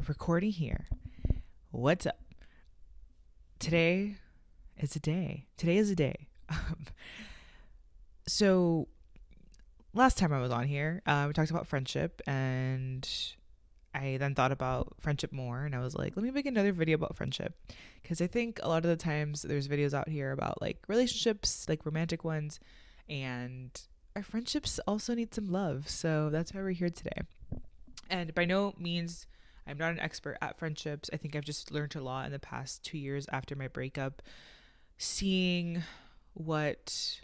recording here. What's up? Today is a day. Today is a day. So last time I was on here, we talked about friendship, and I then thought about friendship more, and I was like, let me make another video about friendship, because I think a lot of the times there's videos out here about like relationships, like romantic ones, and our friendships also need some love. So that's why we're here today. And by no means I'm not an expert at friendships. I think I've just learned a lot in the past 2 years after my breakup, seeing what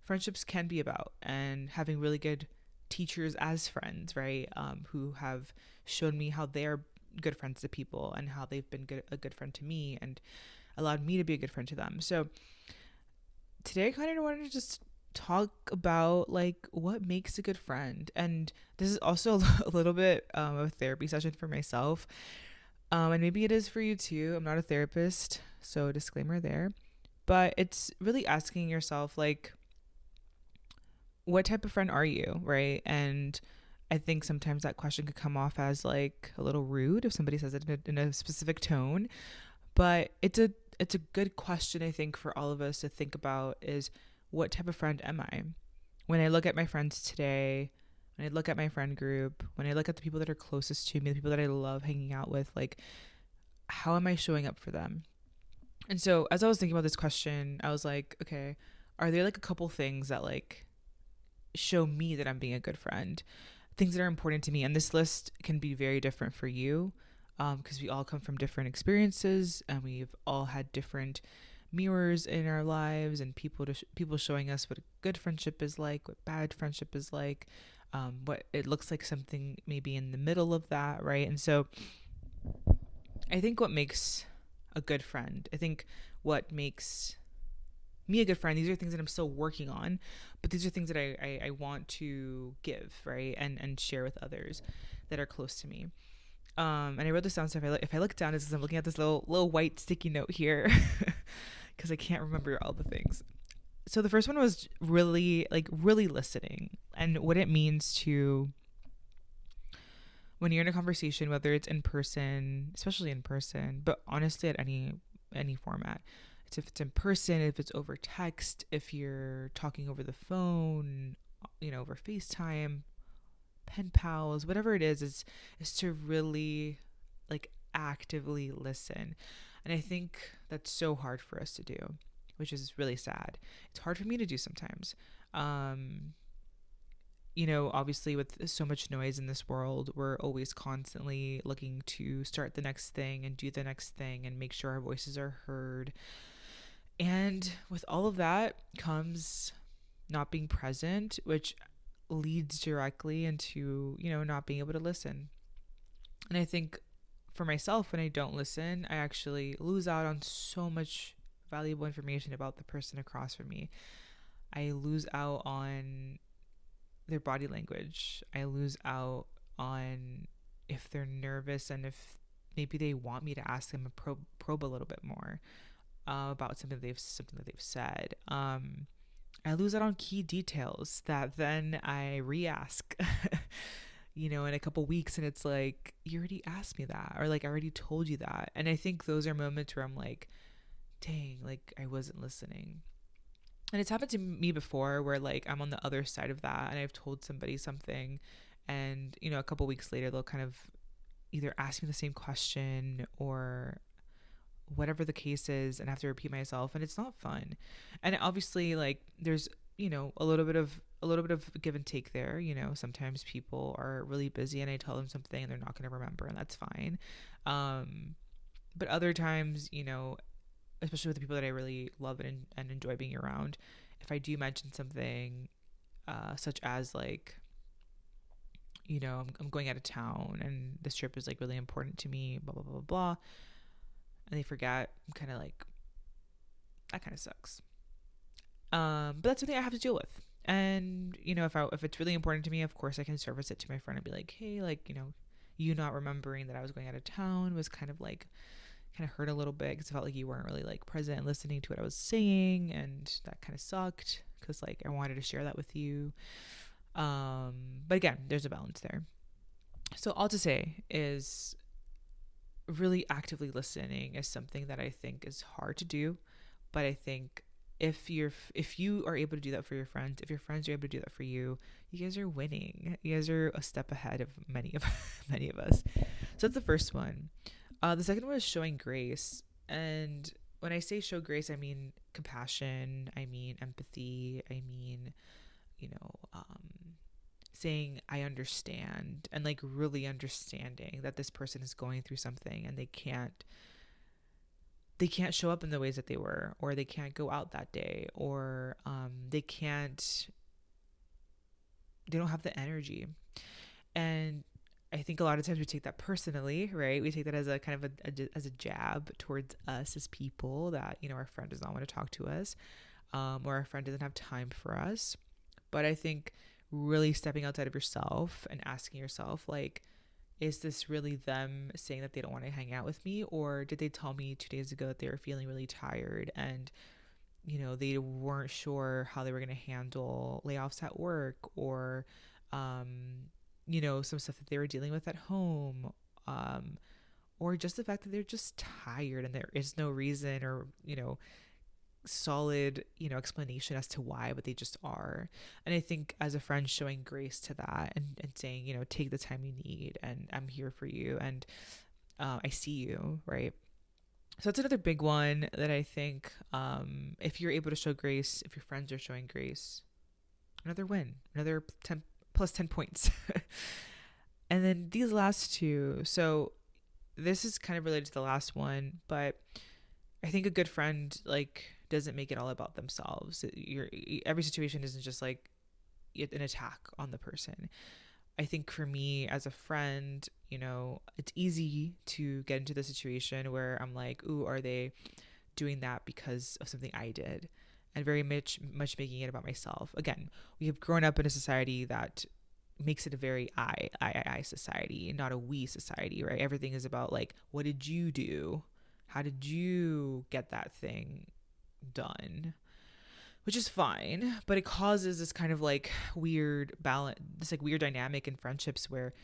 friendships can be about and having really good teachers as friends, right? Who have shown me how they're good friends to people and how they've been a good friend to me and allowed me to be a good friend to them. So today I kind of wanted to just talk about like what makes a good friend, and this is also a little bit of a therapy session for myself, and maybe it is for you too. I'm not a therapist, so disclaimer there, but it's really asking yourself like, what type of friend are you, right? And I think sometimes that question could come off as like a little rude if somebody says it in a specific tone, but it's a good question, I think, for all of us to think about is, what type of friend am I? When I look at my friends today, when I look at my friend group, when I look at the people that are closest to me, the people that I love hanging out with, like, how am I showing up for them? And so as I was thinking about this question, I was like, okay, are there like a couple things that like show me that I'm being a good friend? Things that are important to me. And this list can be very different for you, because we all come from different experiences and we've all had different mirrors in our lives, and people showing us what a good friendship is like, what bad friendship is like, what it looks like, something maybe in the middle of that, right? And so I think what makes a good friend, I think what makes me a good friend, these are things that I'm still working on, but these are things that I want to give, right? And share with others that are close to me. And I wrote this down, so if I look down, it's because I'm looking at this little white sticky note here, because I can't remember all the things. So the first one was really listening, and what it means to, when you're in a conversation, whether it's in person, especially in person, but honestly at any format. It's if it's in person, if it's over text, if you're talking over the phone, over FaceTime, pen pals, whatever it is to really like actively listen. And I think that's so hard for us to do, which is really sad. It's hard for me to do sometimes. Obviously with so much noise in this world, we're always constantly looking to start the next thing and do the next thing and make sure our voices are heard. And with all of that comes not being present, which leads directly into, not being able to listen. And I think for myself, when I don't listen, I actually lose out on so much valuable information about the person across from me. I lose out on their body language. I lose out on if they're nervous and if maybe they want me to ask them a probe a little bit more about something that they've said. I lose out on key details that then I re-ask, in a couple weeks, and it's like, you already asked me that, or like I already told you that. And I think those are moments where I'm like, dang, like I wasn't listening. And it's happened to me before where like I'm on the other side of that and I've told somebody something, and a couple weeks later they'll kind of either ask me the same question or whatever the case is, and I have to repeat myself, and it's not fun. And obviously like there's a little bit of give and take there. Sometimes people are really busy and I tell them something and they're not going to remember, and that's fine. But other times, especially with the people that I really love and enjoy being around, if I do mention something such as like, I'm going out of town and this trip is like really important to me, blah blah blah blah blah, and they forget, I'm kind of like, that kind of sucks. But that's something I have to deal with. And if it's really important to me, of course I can service it to my friend and be like, hey, like, you not remembering that I was going out of town was kind of hurt a little bit, because it felt like you weren't really like present and listening to what I was saying, and that kind of sucked because like I wanted to share that with you. But again, there's a balance there. So all to say is, really actively listening is something that I think is hard to do, but I think if you are able to do that for your friends, if your friends are able to do that for you, you guys are winning. You guys are a step ahead of many of many of us. So that's the first one. The second one is showing grace, and when I say show grace, I mean compassion. I mean empathy. I mean, you know, saying I understand and like really understanding that this person is going through something and they can't show up in the ways that they were, or they can't go out that day, or they don't have the energy. And I think a lot of times we take that personally, right? We take that as a kind of as a jab towards us as people, that, you know, our friend does not want to talk to us, or our friend doesn't have time for us. But I think really stepping outside of yourself and asking yourself, like, is this really them saying that they don't want to hang out with me? Or did they tell me 2 days ago that they were feeling really tired and, you know, they weren't sure how they were going to handle layoffs at work, or, you know, some stuff that they were dealing with at home, um, or just the fact that they're just tired and there is no reason or, you know, solid, you know, explanation as to why, but they just are. And I think as a friend, showing grace to that, and saying, you know, take the time you need and I'm here for you, and I see you, right? So that's another big one that I think, if you're able to show grace, if your friends are showing grace, another win, another 10 plus 10 points. And then these last two, so this is kind of related to the last one, but I think a good friend, like, doesn't make it all about themselves. Every situation isn't just like an attack on the person. I think for me as a friend, you know, it's easy to get into the situation where I'm like, ooh, are they doing that because of something I did? And very much making it about myself. Again, we have grown up in a society that makes it a very I society, not a we society, right? Everything is about like, what did you do? How did you get that thing done? Which is fine, but it causes this kind of like weird balance, this like weird dynamic in friendships where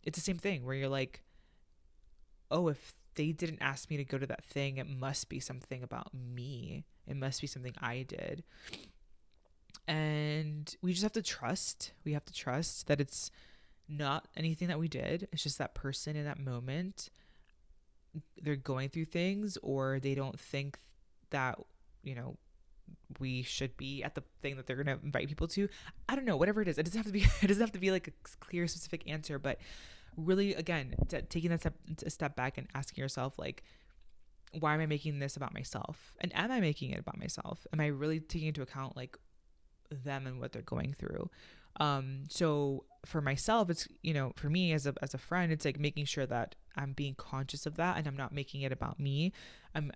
it's the same thing, where you're like, oh, if they didn't ask me to go to that thing, it must be something about me. It must be something I did. And we just have to trust. We have to trust that it's not anything that we did. It's just that person in that moment, they're going through things, or they don't think that, you know, we should be at the thing that they're going to invite people to. I don't know, whatever it is. It doesn't have to be it doesn't have to be like a clear specific answer, but really, again, taking that a step back and asking yourself, like, why am I making this about myself? And am I making it about myself? Am I really taking into account like them and what they're going through? So for myself, it's, you know, for me as a friend, it's like making sure that I'm being conscious of that and I'm not making it about me. I'm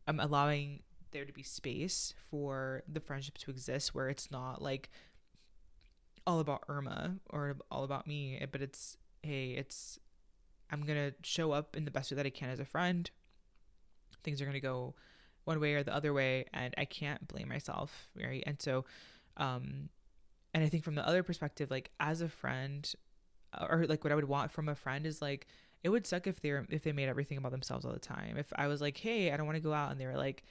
allowing there to be space for the friendship to exist, where it's not like all about Irma or all about me, but it's, hey, it's, I'm gonna show up in the best way that I can as a friend. Things are gonna go one way or the other way, and I can't blame myself, right? And so, and I think from the other perspective, like as a friend, or like what I would want from a friend is like, it would suck if they made everything about themselves all the time. If I was like, hey, I don't want to go out, and they were like,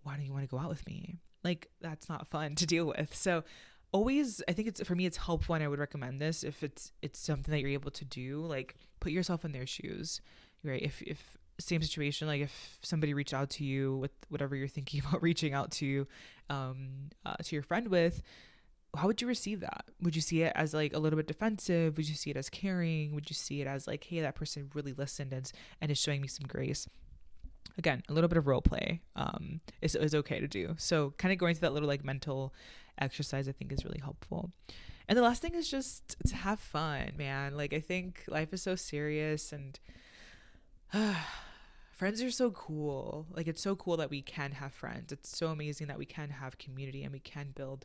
why don't you want to go out with me? Like, that's not fun to deal with. So always, I think it's, for me, it's helpful, and I would recommend this if it's something that you're able to do, like put yourself in their shoes, right? If same situation, like if somebody reached out to you with whatever you're thinking about reaching out to your friend with, how would you receive that? Would you see it as like a little bit defensive? Would you see it as caring? Would you see it as like, hey, that person really listened and is showing me some grace? Again, a little bit of role play is okay to do. So kind of going through that little like mental exercise, I think, is really helpful. And the last thing is just to have fun, man. Like, I think life is so serious, and friends are so cool. Like, it's so cool that we can have friends. It's so amazing that we can have community and we can build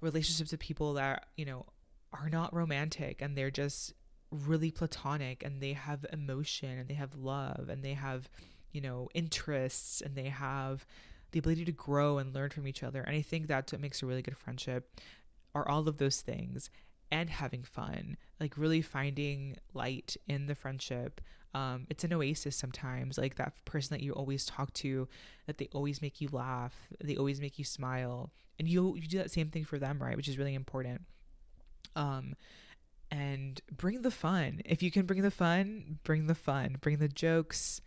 relationships with people that, you know, are not romantic, and they're just really platonic, and they have emotion, and they have love, and they have, you know, interests, and they have the ability to grow and learn from each other. And I think that's what makes a really good friendship, are all of those things. and having fun, like really finding light in the friendship. It's an oasis sometimes, like that person that you always talk to, that they always make you laugh, they always make you smile, and you do that same thing for them, right? Which is really important. Um, and bring the fun. If you can bring the fun, bring the fun, bring the jokes,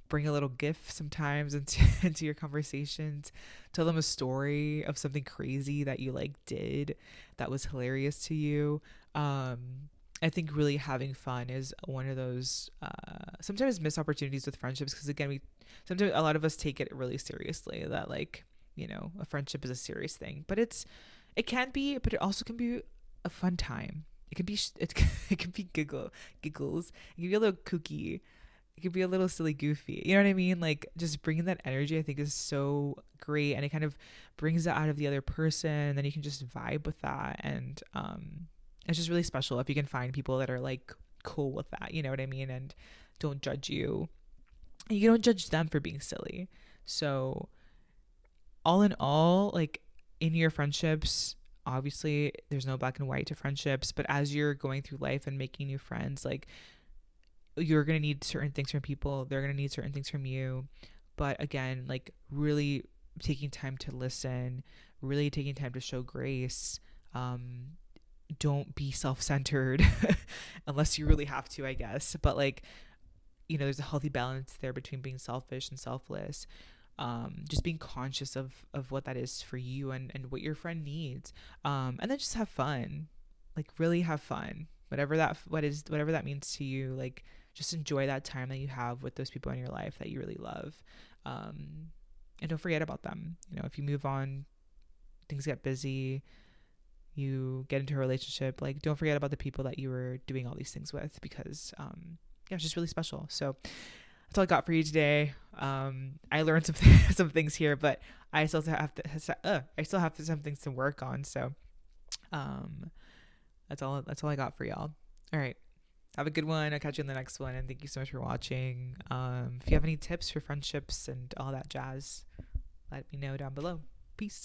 bring a little gift sometimes into, into your conversations. Tell them a story of something crazy that you like did that was hilarious to you. I think really having fun is one of those sometimes missed opportunities with friendships, because again, we sometimes a lot of us take it really seriously, that like, you know, a friendship is a serious thing, but it can be, but it also can be a fun time. It can be it can be giggles. It can be a little kooky, it could be a little silly goofy, you know what I mean? Like just bringing that energy I think is so great, and it kind of brings it out of the other person, and then you can just vibe with that. And it's just really special if you can find people that are like cool with that, you know what I mean, and don't judge you, and you don't judge them for being silly. So all in all, like in your friendships, obviously there's no black and white to friendships, but as you're going through life and making new friends, like you're going to need certain things from people, they're going to need certain things from you. But again, like really taking time to listen, really taking time to show grace. Don't be self-centered unless you really have to, I guess, but like, you know, there's a healthy balance there between being selfish and selfless. Just being conscious of what that is for you, and what your friend needs. And then just have fun, like really have fun, whatever that means to you. Like just enjoy that time that you have with those people in your life that you really love. And don't forget about them. You know, if you move on, things get busy, you get into a relationship, like don't forget about the people that you were doing all these things with, because yeah, it's just really special. So that's all I got for you today. I learned some some things here, but I still have some things to work on. So that's all I got for y'all. All right, have a good one. I'll catch you in the next one, and thank you so much for watching. If you have any tips for friendships and all that jazz, let me know down below. Peace.